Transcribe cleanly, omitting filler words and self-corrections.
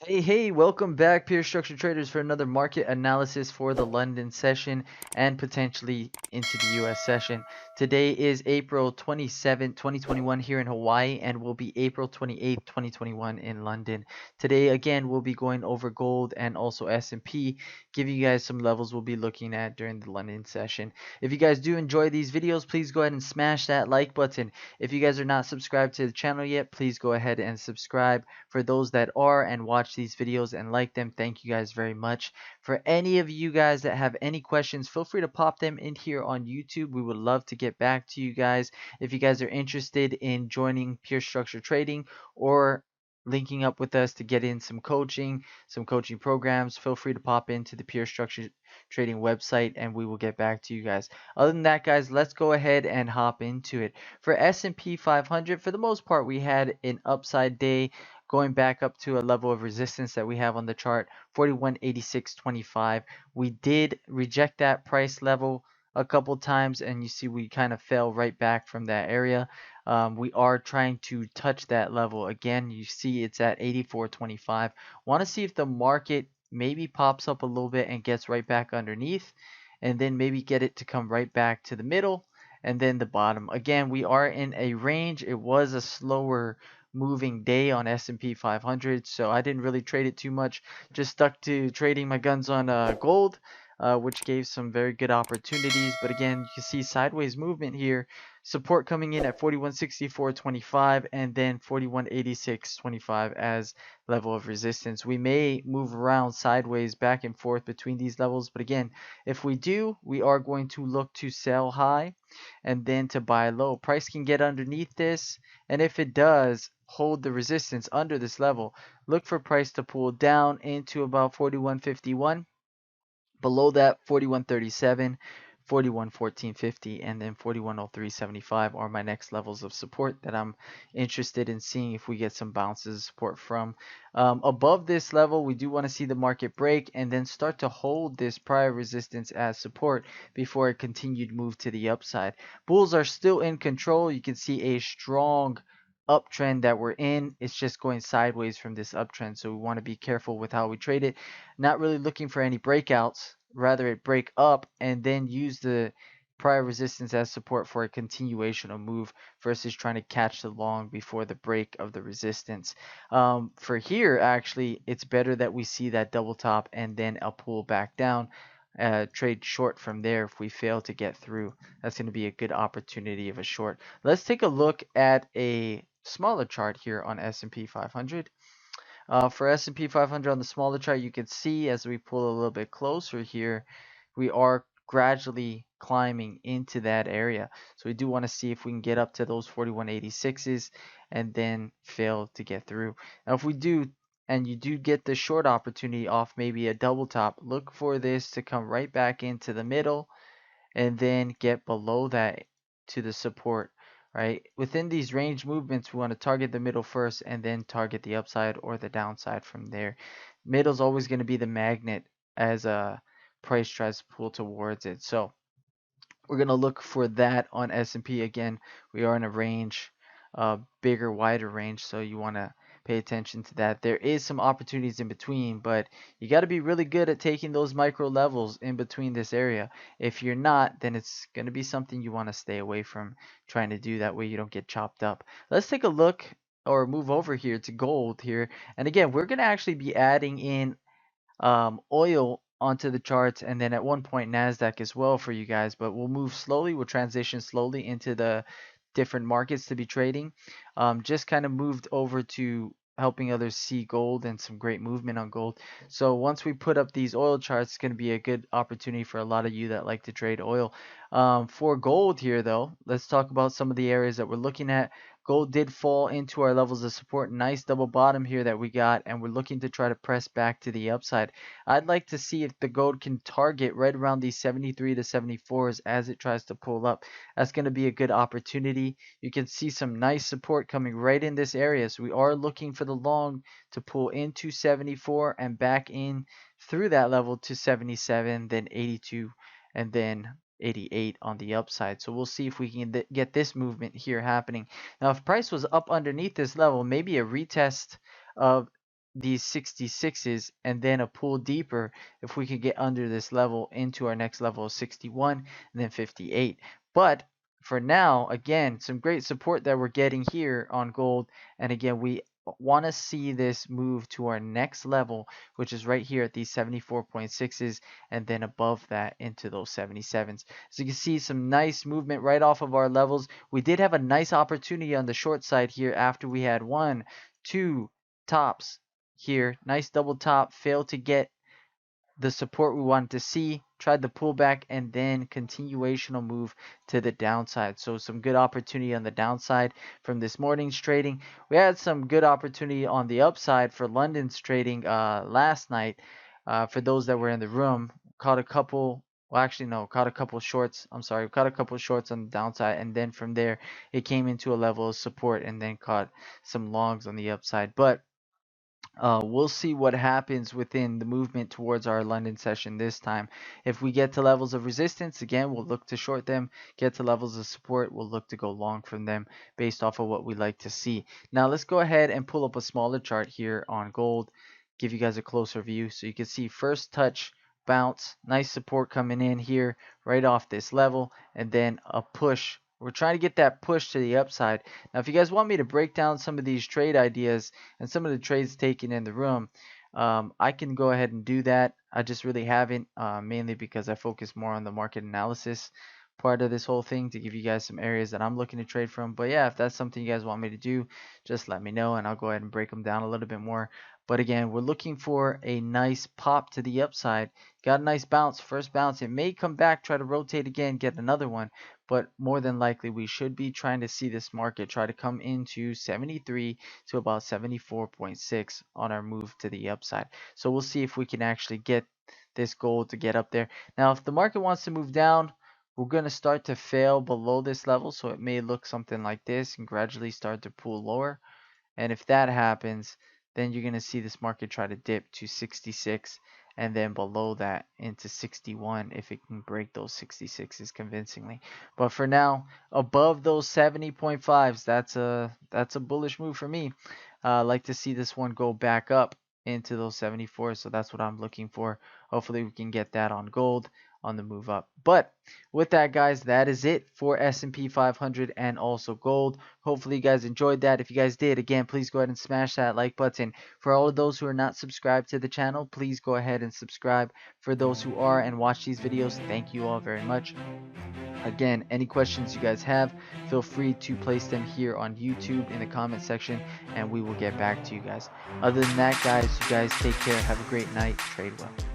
Hey, welcome back, peer structure traders, for another market analysis for the London session and potentially into the US session. Today is April 27, 2021 here in Hawaii, and will be April 28th, 2021 in London. Today, again, we'll be going over gold and also S&P, giving you guys some levels we'll be looking at during the London session. If you guys do enjoy these videos, please go ahead and smash that like button. If you guys are not subscribed to the channel yet, please go ahead and subscribe. For those that are and watch these videos and like them, thank you guys very much. For any of you guys that have any questions, feel free to pop them in here on YouTube. We would love to get back to you guys. If you guys are interested in joining Pure Structure Trading or linking up with us to get in some coaching programs, feel free to pop into the Pure Structure Trading website and we will get back to you guys. Other than that, guys, let's go ahead and hop into it. For S&P 500, for the most part, we had an upside day going back up to a level of resistance that we have on the chart, 41.8625. We did reject that price level a couple times, and you see we kind of fell right back from that area. We are trying to touch that level again. You see it's at 84.25. Want to see if the market maybe pops up a little bit and gets right back underneath, and then maybe get it to come right back to the middle and then the bottom. Again, we are in a range. It was a slower moving day on S&P 500, so I didn't really trade it too much. Just stuck to trading my guns on gold, which gave some very good opportunities. But again, you can see sideways movement here. Support coming in at 41.6425 and then 41.8625 as level of resistance. We may move around sideways back and forth between these levels, but again, if we do, we are going to look to sell high and then to buy low. Price can get underneath this, and if it does, hold the resistance under this level. Look for price to pull down into about 41.51. Below that, 41.37, 41.1450, and then 41.0375 are my next levels of support that I'm interested in seeing if we get some bounces of support from. Above this level, we do want to see the market break and then start to hold this prior resistance as support before a continued move to the upside. Bulls are still in control. You can see a strong uptrend that we're in. It's just going sideways from this uptrend, so we want to be careful with how we trade it. Not really looking for any breakouts, rather it break up and then use the prior resistance as support for a continuation of move versus trying to catch the long before the break of the resistance. For here, actually, it's better that we see that double top and then a pull back down. Trade short from there if we fail to get through. That's going to be a good opportunity of a short. Let's take a look at a smaller chart here on S&P 500. For S&P 500 on the smaller chart, you can see as we pull a little bit closer here, we are gradually climbing into that area. So we do want to see if we can get up to those 41.86s and then fail to get through. Now, if we do, and you do get the short opportunity off maybe a double top, look for this to come right back into the middle and then get below that to the support, right? Within these range movements, we want to target the middle first and then target the upside or the downside from there. Middle is always going to be the magnet as a price tries to pull towards it. So we're going to look for that on S&P. Again, we are in a range, bigger, wider range, so you want to pay attention to that. There is some opportunities in between, but you got to be really good at taking those micro levels in between this area. If you're not, then it's going to be something you want to stay away from trying to do. That way you don't get chopped up. Let's take a look or move over here to gold here. And again, we're going to actually be adding in oil onto the charts, and then at one point Nasdaq as well for you guys. But we'll move slowly. We'll transition slowly into the different markets to be trading. Just kind of moved over to helping others see gold and some great movement on gold. So once we put up these oil charts, it's going to be a good opportunity for a lot of you that like to trade oil. For gold here though, let's talk about some of the areas that we're looking at. Gold did fall into our levels of support. Nice double bottom here that we got, and we're looking to try to press back to the upside. I'd like to see if the gold can target right around these 73 to 74s as it tries to pull up. That's going to be a good opportunity. You can see some nice support coming right in this area. So we are looking for the long to pull into 74 and back in through that level to 77, then 82, and then 88 on the upside. So we'll see if we can get this movement here happening. Now, if price was up underneath this level, maybe a retest of these 66s and then a pull deeper if we could get under this level into our next level of 61 and then 58. But for now, again, some great support that we're getting here on gold. And again, we want to see this move to our next level, which is right here at these 74.6s and then above that into those 77s. So you can see some nice movement right off of our levels. We did have a nice opportunity on the short side here after we had 1, 2 tops here. Nice double top, failed to get the support we wanted to see, tried the pullback, and then continuational move to the downside. So some good opportunity on the downside from this morning's trading. We had some good opportunity on the upside for London's trading last night. For those that were in the room, caught a couple. Well, actually, no, caught a couple shorts. I'm sorry, caught a couple shorts on the downside, and then from there, it came into a level of support, and then caught some longs on the upside. But we'll see what happens within the movement towards our London session this time. If we get to levels of resistance, again, we'll look to short them. Get to levels of support, we'll look to go long from them based off of what we like to see. Now, let's go ahead and pull up a smaller chart here on gold, give you guys a closer view. So you can see first touch, bounce, nice support coming in here right off this level, and then a push. We're trying to get that push to the upside. Now, if you guys want me to break down some of these trade ideas and some of the trades taken in the room, I can go ahead and do that. I just really haven't, mainly because I focus more on the market analysis part of this whole thing to give you guys some areas that I'm looking to trade from. But yeah, if that's something you guys want me to do, just let me know and I'll go ahead and break them down a little bit more. But again, we're looking for a nice pop to the upside. Got a nice bounce, first bounce. It may come back, try to rotate again, get another one. But more than likely, we should be trying to see this market try to come into 73 to about 74.6 on our move to the upside. So we'll see if we can actually get this gold to get up there. Now, if the market wants to move down, we're going to start to fail below this level. So it may look something like this and gradually start to pull lower. And if that happens, then you're going to see this market try to dip to 66 and then below that into 61 if it can break those 66s convincingly. But for now, above those 70.5s, that's a bullish move for me. I like to see this one go back up into those 74s, so that's what I'm looking for. Hopefully we can get that on gold on the move up. But with that, guys, that is it for S&P 500 and also gold. Hopefully you guys enjoyed that. If you guys did, again, please go ahead and smash that like button. For all of those who are not subscribed to the channel, please go ahead and subscribe. For those who are and watch these videos, thank you all very much. Again, any questions you guys have, feel free to place them here on YouTube in the comment section and we will get back to you guys. Other than that, guys, you guys take care. Have a great night. Trade well.